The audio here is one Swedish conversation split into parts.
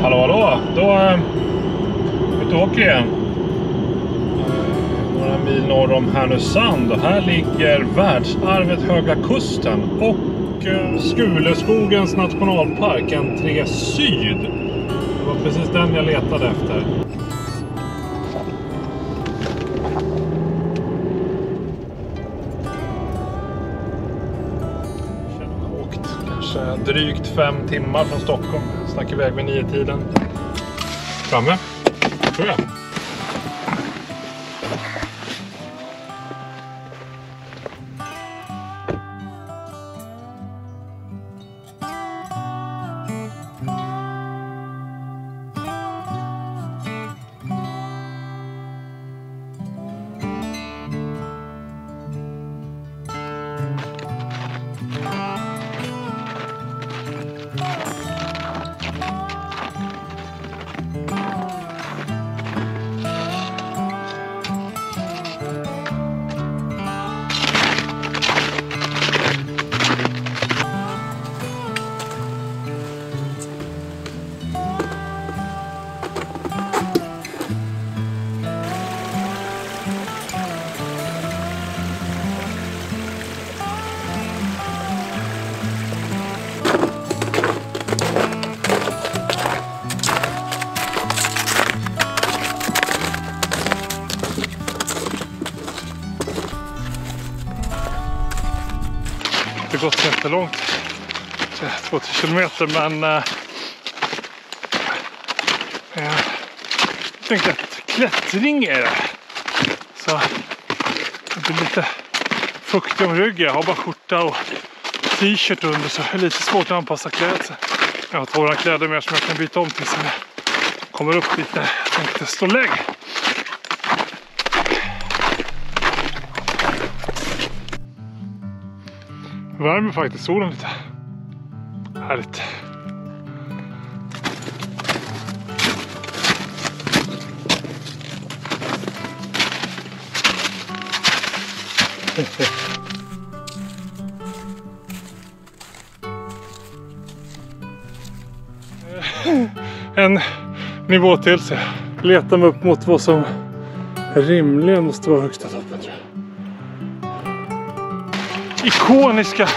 Hallå, då är vi ute och åker igen. Några mil norr om Härnösand. Och här ligger världsarvet Höga Kusten och Skuleskogens nationalpark, Entré Syd. Det var precis den jag letade efter. Drygt 5 timmar från Stockholm. Snackar iväg vid 9-tiden. Framme, tror jag. Det har gått jättelångt, 2-3 kilometer, men jag tänkte att klättring är det. Så det blir lite fuktig om ryggen. Jag har bara skjorta och t-shirt under, så det är lite svårt att anpassa klädsel. Jag har några kläder mer som jag kan byta om till så jag kommer upp lite. Jag tänkte stå lägg. Värmer faktiskt solen lite. Härligt. En nivå till, så jag letar mig upp mot vad som rimligen måste vara högsta toppen, tror jag. Ikoniska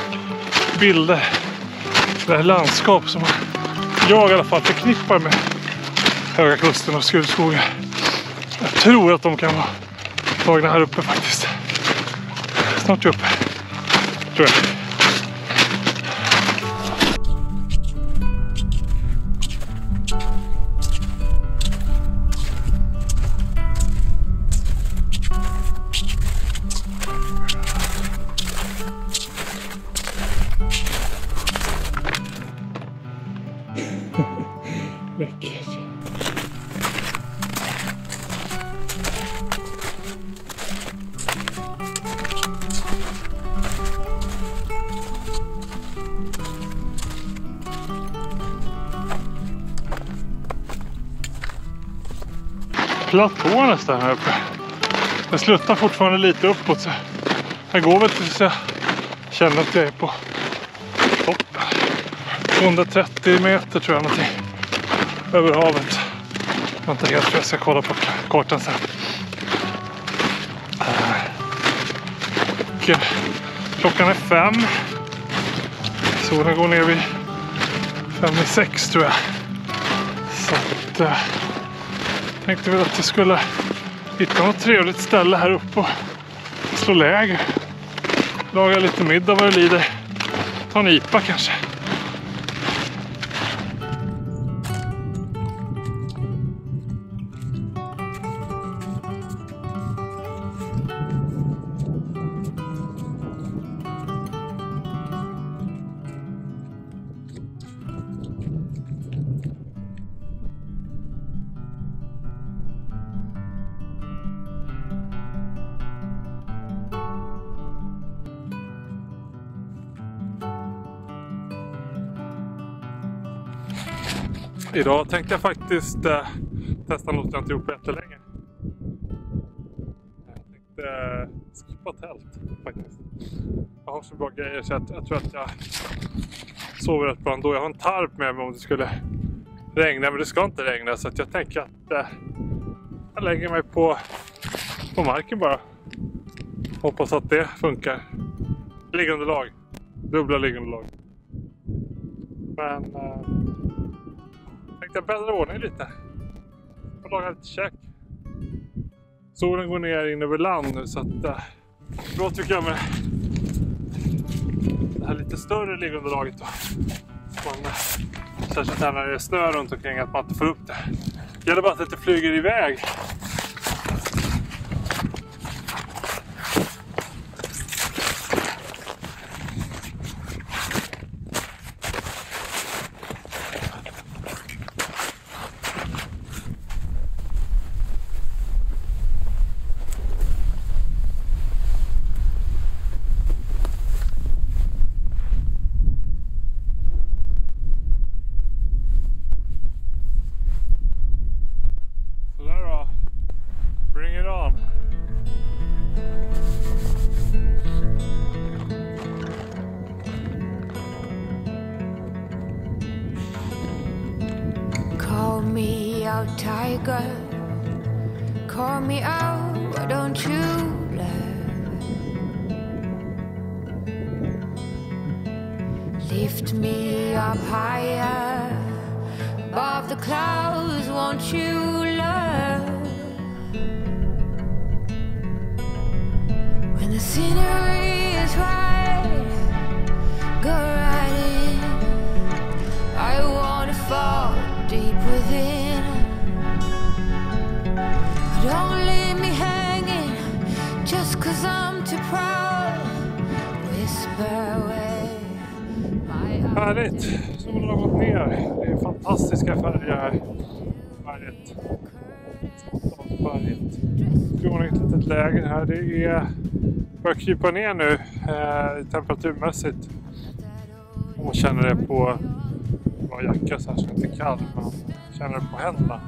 bilder. Det här landskap som jag i alla fall förknippar med Höga Kusten och Skuleskogen. Jag tror att de kan vara tagna här uppe faktiskt. Snart uppe, tror jag. Läckert. Platå nästan här uppe. Jag sluttar fortfarande lite uppåt, så jag går väl tills jag känner att jag är på toppen. 230 meter tror jag någonting över havet. Jag inte helt, för jag ska kolla på kartan sen. Och klockan är 5. Solen går ner vid 5-6 tror jag. Så att tänkte väl att jag skulle hitta något trevligt ställe här uppe och slå läger. Laga lite middag vad det lider. Ta en IPA kanske. Idag tänkte jag faktiskt testa något jag inte gjort på jättelänge. Jag tänkte skippa tält faktiskt. Jag har så bra grejer så jag tror att jag sover rätt bra ändå. Jag har en tarp med mig om det skulle regna, men det ska inte regna, så att jag tänker att jag lägger mig på marken bara. Hoppas att det funkar. Liggunderlag. Dubbla liggunderlag. Men tänkte jag bäddra ordning lite. Och laga lite käk. Solen går ner in över land nu, så att då tycker jag med det här lite större liggunderlaget då. Särskilt här när det är snö runt omkring, att man inte får upp det. Det gäller bara att det inte flyger iväg. Bring it on. Call me out, tiger. Call me out, why don't you love? Lift me up higher above the clouds, won't you love? When the scenery is right, go right in. I wanna fall deep within. Don't leave me hanging just 'cause I'm too proud. Whisper away my heart. Härligt! Solen har gått ner. Det är fantastiska färger här. Berget. Berget. Vi har ett litet läger här. Det är börjar krypa ner nu temperaturmässigt. Och känner det på jacka så här, så inte kall, men känner det på händerna.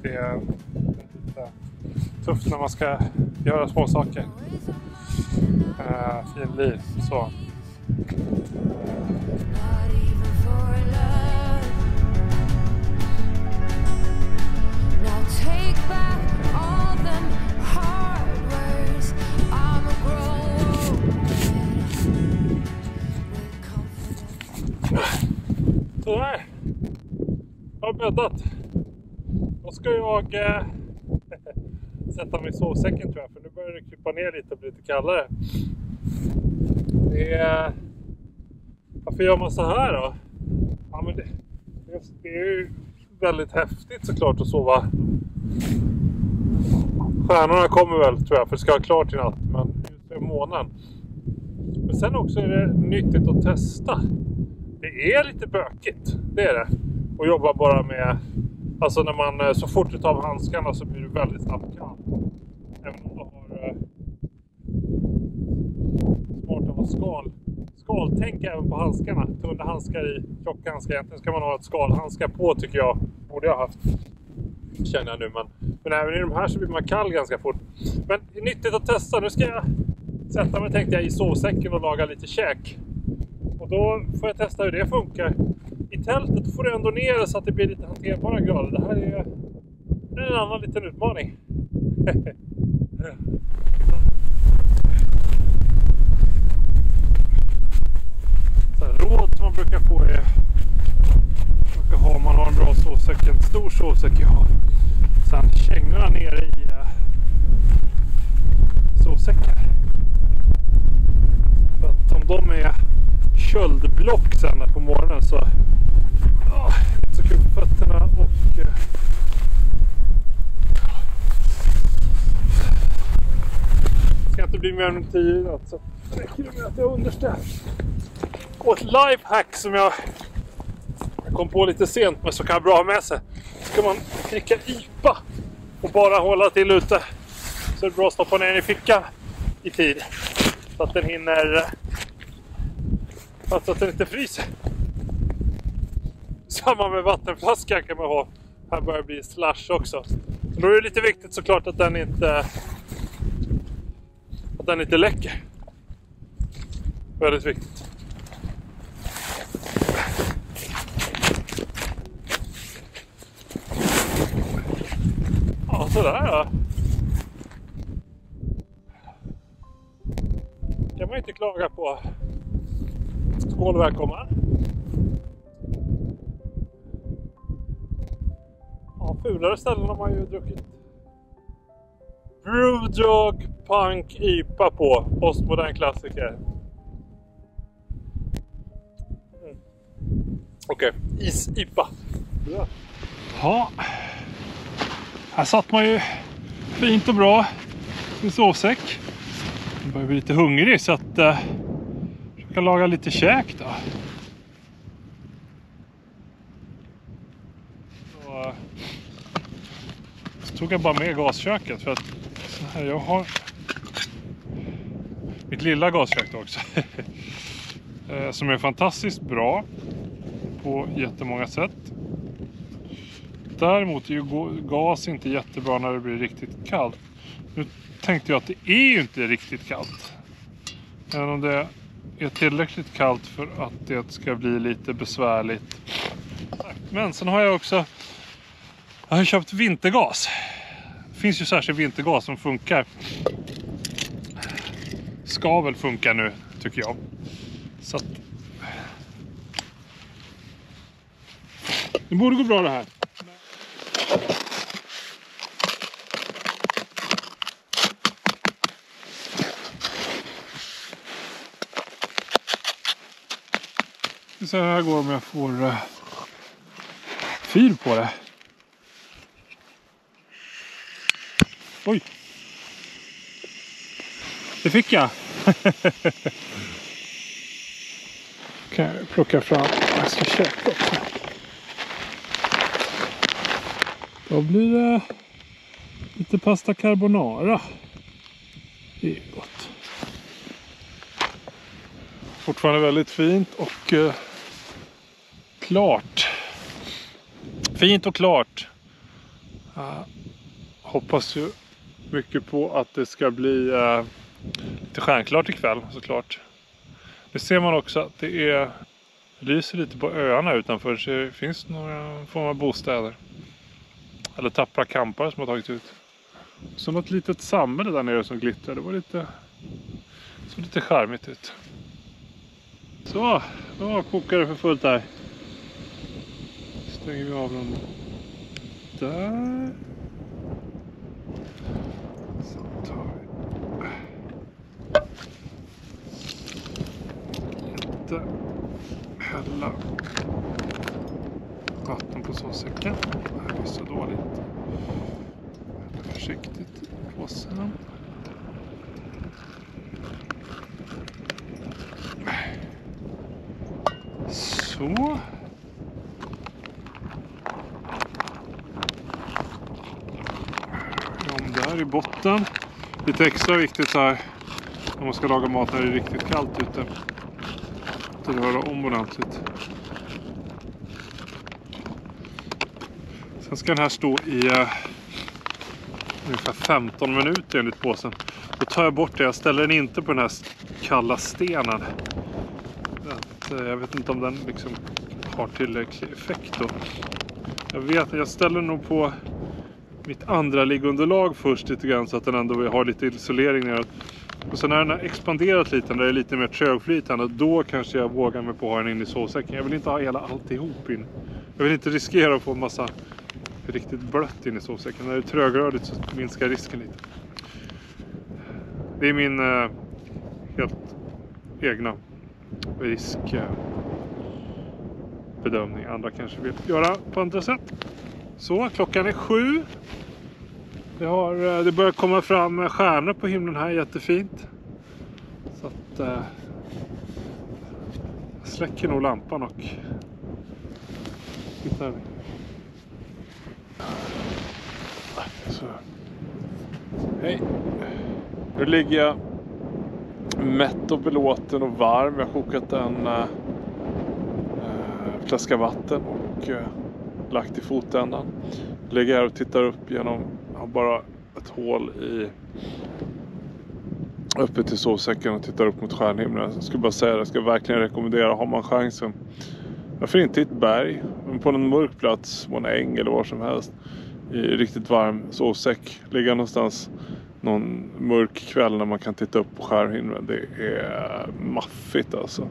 Det är lite tufft när man ska göra små saker. Fin liv, så. Sådär. Jag har bäddat. Då ska jag sätta mig i sovsäcken, tror jag. För nu börjar det krypa ner lite och bli lite kallare. Varför gör man så här då? Ja, men det är ju väldigt häftigt såklart att sova. Stjärnorna kommer väl, tror jag, för det ska vara klart i natt. Men just är månen. Men sen också är det nyttigt att testa. Det är lite bökigt, det är det. Och jobba bara med, alltså när man så fort du tar av handskarna så blir du väldigt snabbt kall. Även om du har smart att ha skaltänk även på handskarna. Tunna handskar i tjockhandskar. Egentligen ska man ha ett skalhandskar på, tycker jag. Borde jag ha haft, känner jag nu. Men även i de här så blir man kall ganska fort. Men det är nyttigt att testa. Nu ska jag sätta mig, tänkte jag, i sovsäcken och laga lite käk. Och då får jag testa hur det funkar. I tältet får du ändå ner det så att det blir lite hanterbara grader. Det här är en annan liten utmaning. Så här, råd som man brukar få är man har en bra sovsäck, en stor sovsäck. Ja. Sen kängorna nere i sovsäckar. För att om de är köldblock sen på morgonen så inte så kul på fötterna och ska inte bli mer än 10 natt, så det räcker med att jag underställ. Och ett lifehack som jag kom på lite sent men så kan jag bra ha med sig. Ska man dricka IPA och bara hålla till ute, så är det bra att stoppa ner den i fickan i tid så att den hinner, alltså att den inte fryser. Samma med vattenflaskan kan man ha. Här börjar bli slush också. Men då är det lite viktigt såklart att den inte läcker. Väldigt viktigt. inte klaga på. Skål och välkommen. Ja, fulare ställen har man ju druckit Brewdog Punk IPA på. Postmodern klassiker. Okej, is-IPA. Ja. Här satt man ju fint och bra i sovsäck. Jag börjar bli lite hungrig så att jag ska laga lite käk då. Så tog jag bara med gasköket för att så här, jag har mitt lilla gaskök också. Som är fantastiskt bra på jättemånga sätt. Däremot är ju gas inte jättebra när det blir riktigt kallt. Nu tänkte jag att det är ju inte riktigt kallt. Även om det är tillräckligt kallt för att det ska bli lite besvärligt. Men sen har jag också köpt vintergas. Det finns ju särskilt vintergas som funkar. Ska väl funka nu tycker jag. Så att det borde gå bra det här. Så här går om jag får fyr på det. Oj. Det fick jag. Kan jag plocka fram. Jag ska käka också. Då blir det lite pasta carbonara. Det är gott. Fortfarande väldigt fint och klart. Fint och klart. Hoppas ju mycket på att det ska bli lite stjärnklart ikväll såklart. Det ser man också att det lyser lite på öarna utanför så det finns några former av bostäder. Eller tappra kampar som har tagit ut. Så något litet samhälle där nere som glittrar. Det var lite charmigt ut. Så, då kokar det för fullt här. Stänger vi av den där. Så tar vi lite hälla vatten på såsäcken. Det här är så dåligt. Hälla försiktigt i påsen. Så. Om där i botten. Lite extra viktigt här när man ska laga mat när det är riktigt kallt ute. Att röra om ordentligt. Sen ska den här stå i ungefär 15 minuter enligt påsen. Då tar jag bort det. Jag ställer den inte på den här kalla stenen. Jag vet inte om den liksom har tillräcklig effekt då. Jag vet att jag ställer nog på mitt andra liggunderlag först lite grann så att den ändå har lite isolering neråt. Och sen när den har expanderat lite, när det är lite mer trögflytande, då kanske jag vågar mig på att ha den in i såsäcken. Jag vill inte ha hela alltihop in. Jag vill inte riskera att få en massa riktigt blött in i såsäcken. När det är trögrörligt så minskar risken lite. Det är min helt egna riskbedömning. Andra kanske vill göra på andra sätt. Så, klockan är 7. Det börjar komma fram stjärnor på himlen här, jättefint. Så att jag släcker nog lampan och tittar. Så. Hej. Nu ligger jag mätt och belåten och varm. Jag har kokat en flaska vatten och lagt i fotändan. Ligger här och tittar upp genom, har bara ett hål uppe till sovsäcken och tittar upp mot stjärnhimlen. Jag skulle bara säga, jag ska verkligen rekommendera, har man chansen. Varför inte i ett berg, men på en mörk plats, på en äng eller var som helst, i riktigt varm sovsäck. Ligga någonstans någon mörk kväll när man kan titta upp på skärhimlen. Det är maffigt alltså.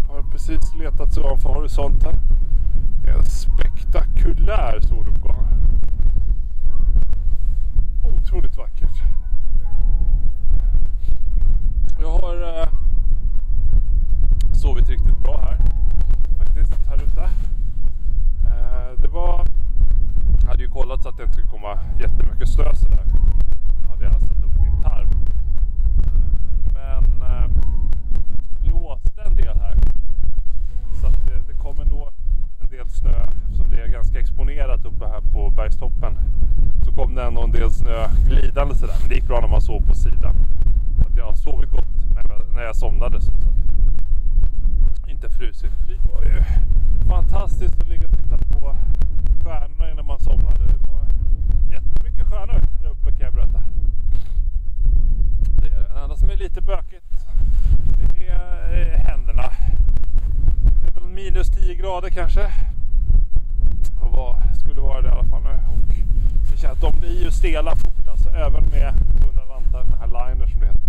Har precis letat sig ovanför horisonten. Det är en spektakulär soluppgång. Otroligt vackert. Jag har sovit riktigt bra här. Faktiskt, här ute. Jag hade ju kollat så att det inte skulle komma jättemycket snö så där. Då hade jag satt upp min tarm. Men blåste en del här. Så att det kommer nog en del snö som det är ganska exponerat uppe här på bergstoppen. Så kom det ändå en del snö glidande sådär. Men det gick bra när man sov på sidan. Så att jag har sovit gott när jag somnade. Så att inte frusit. Det var ju fantastiskt att ligga och titta på stjärnorna innan man somnade. Det var jättemycket stjärnor där uppe kan jag berätta. Det enda som är lite bökigt, det är händerna. Det är väl minus 10 grader kanske. Och vad skulle vara det i alla fall nu. Och det känns att de blir ju stela fort alltså, även med tunna vantar, den här liner som det heter.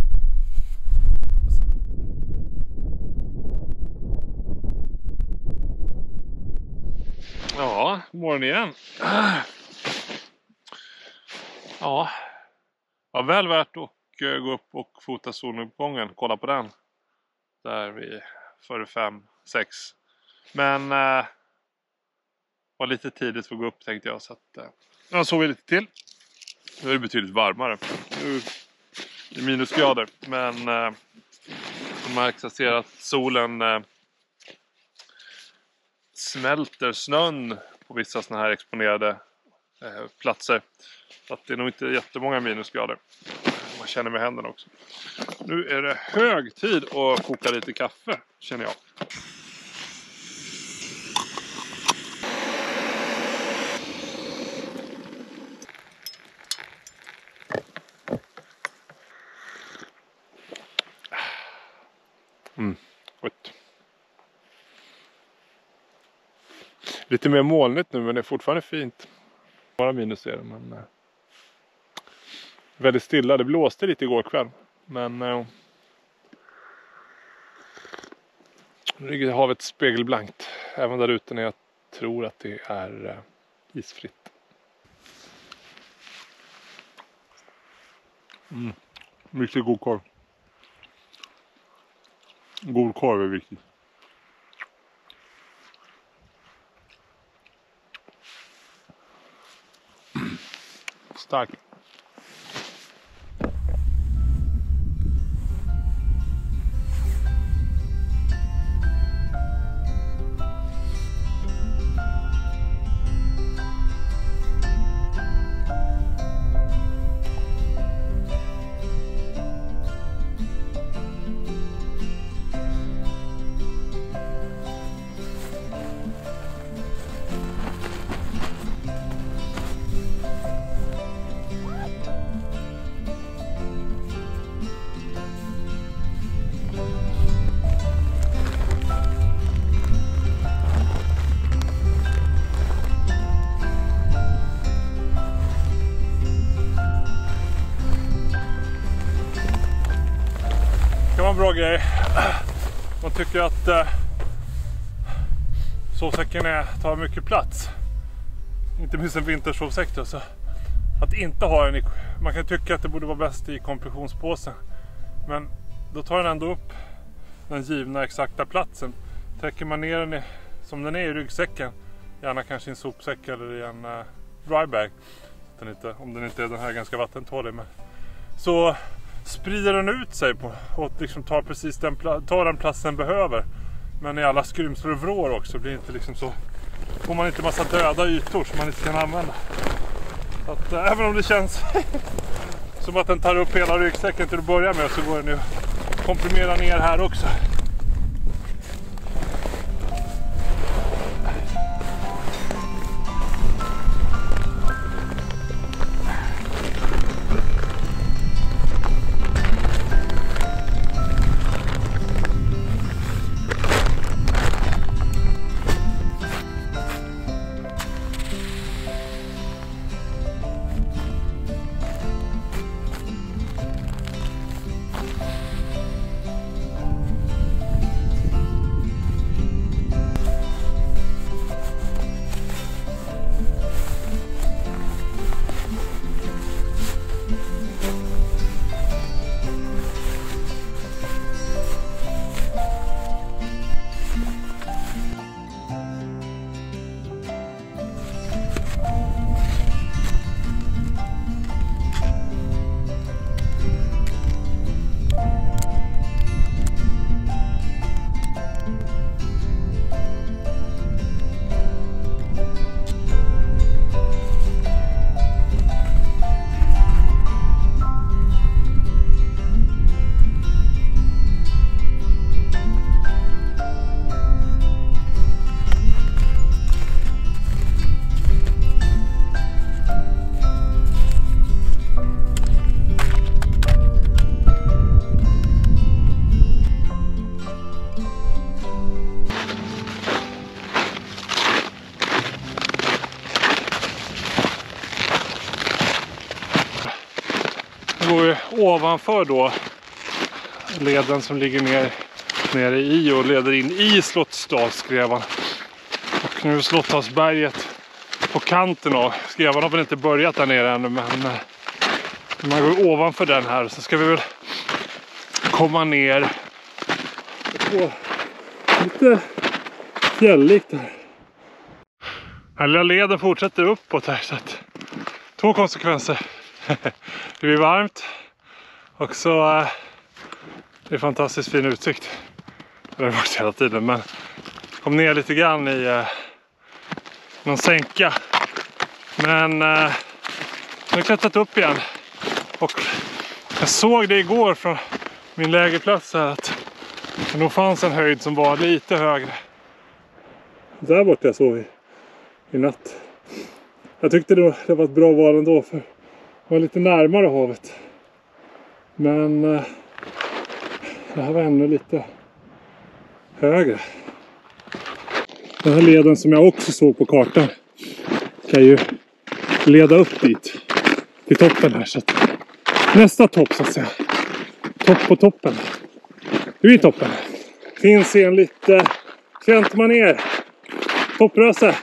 Ja, morgon igen. Ja, var väl värt att gå upp och fota soluppgången. Kolla på den. Där vi före 5-6. Men var lite tidigt för att gå upp tänkte jag. Så att jag sov lite till. Nu är det betydligt varmare. Nu är det minusgrader. Men det märks att ser att solen smälter snön på vissa såna här exponerade platser. Så att det är nog inte jättemånga minusgrader. Man känner med händerna också. Nu är det hög tid att koka lite kaffe, känner jag. Gott. Lite mer molnigt nu, men det är fortfarande fint. Bara minus är det, men väldigt stilla. Det blåste lite igår kväll, men nu ligger havet spegelblankt även där ute när jag tror att det är isfritt. Mycket god korv. God korv är viktigt. Stark. vara en bra grej. Man tycker att sovsäcken tar mycket plats. Inte minst en vintersovsäck då, så att inte ha den i, man kan tycka att det borde vara bäst i kompressionspåsen. Men då tar den ändå upp den givna exakta platsen. Träcker man ner den som den är i ryggsäcken, gärna kanske i en sopsäck eller i en drybag, om den inte är den här ganska vattentålig, men så sprider den ut sig och liksom tar precis den platsen den behöver. Men i alla skrymslar och vrår också blir inte liksom så, får man inte massa döda ytor som man inte kan använda. Så att, även om det känns som att den tar upp hela ryggsäcken till att börja med, så går den ju att komprimera ner här också. Går ovanför då leden som ligger nere i och leder in i Slottsdalsskrevan. Och nu är Slottsdalsberget på kanten av skrevan, har väl inte börjat där nere ännu, men man går ovanför den här, så ska vi väl komma ner på lite fjälligt här. Den lilla leden fortsätter uppåt här, så att 2 konsekvenser. Det blir varmt och så det är fantastiskt fin utsikt. Det har varit hela tiden, men kom ner lite grann i någon sänka. Men jag har klättrat upp igen och jag såg det igår från min lägerplats här, att det nog fanns en höjd som var lite högre. Där borta jag såg i natt. Jag tyckte det var ett bra val ändå, för var lite närmare havet. Men det här var ännu lite högre. Den här leden som jag också såg på kartan kan ju leda upp dit till toppen här. Så att nästa topp, så att säga. Topp på toppen. Det är toppen. Finns enligt känt manér. Toppröse.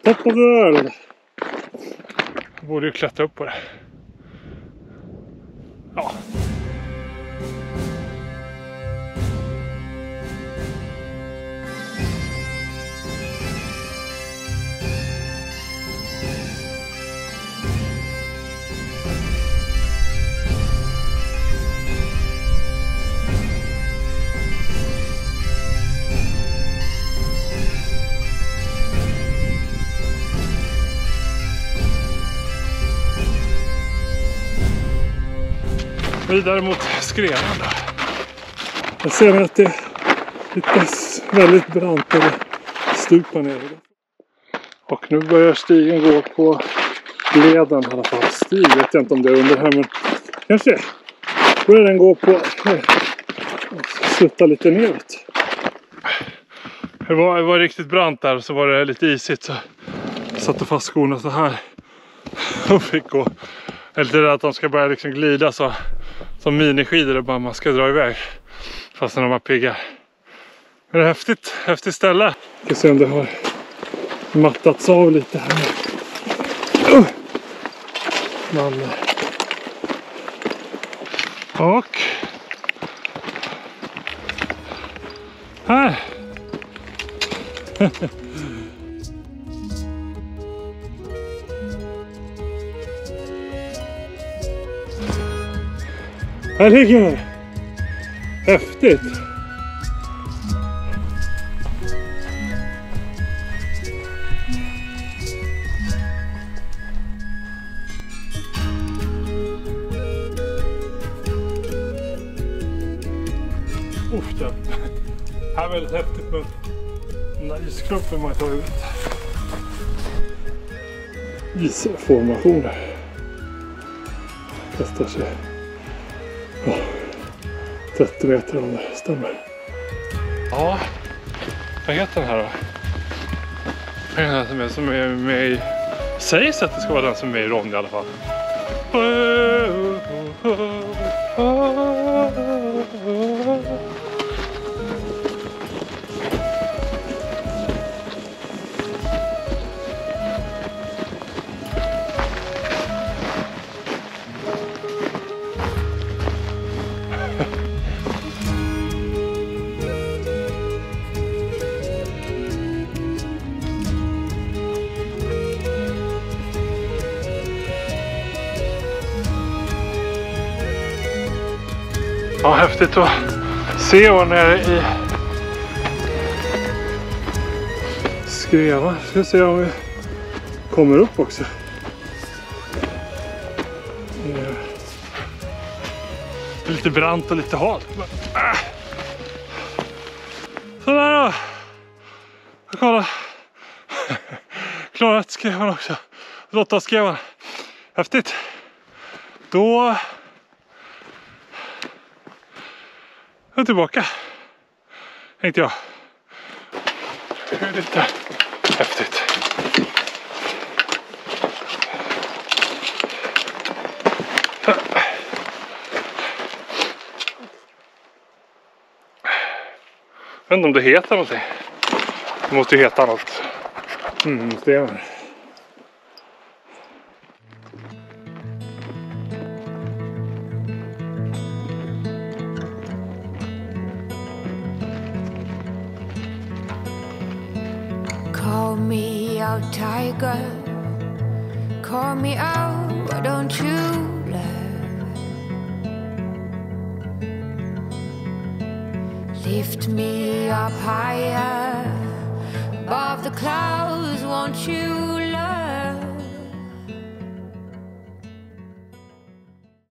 Topp of the world. Jag borde ju klättra upp på det. Ja. Vidare mot skrevan då. Jag ser att det är väldigt brant och stupar ner. Och nu börjar stigen gå på leden i alla fall. Stig vet jag inte om det är under här, men kanske börjar den gå på slutta lite neråt. Det var riktigt brant där, och så var det lite isigt, så jag satte fast skorna så här och fick gå. Eller att de ska börja liksom glida, så som miniskidor och bara man ska dra iväg. Fast när de har piggar. Men det är häftigt ställe. Jag ska se om det har mattats av lite här. Man. Och här. Här ligger det. Häftigt. Ofta. Här är väldigt häftigt med den där isklumpen man tar ut. Isformationer. Kastar sig. 30 meter om det stämmer. Ja, vad heter den här då? Vad är den som är med i... Sägs att det ska vara den som är med i Ronja i alla fall. Ja, häftigt att se vad nere i Skreva. Ska se om vi kommer upp också. Det är lite brant och lite halt. Sådär då. Kolla. Klarat Skrevan också. Lotta Skrevan. Häftigt. Då jag är tillbaka. Tänkte jag. Det är lite häftigt. Jag vet inte om det heter någonting. Det måste ju heta något. Stenar. Call me out, tiger. Call me out, why don't you love? Lift me up higher above the clouds, won't you?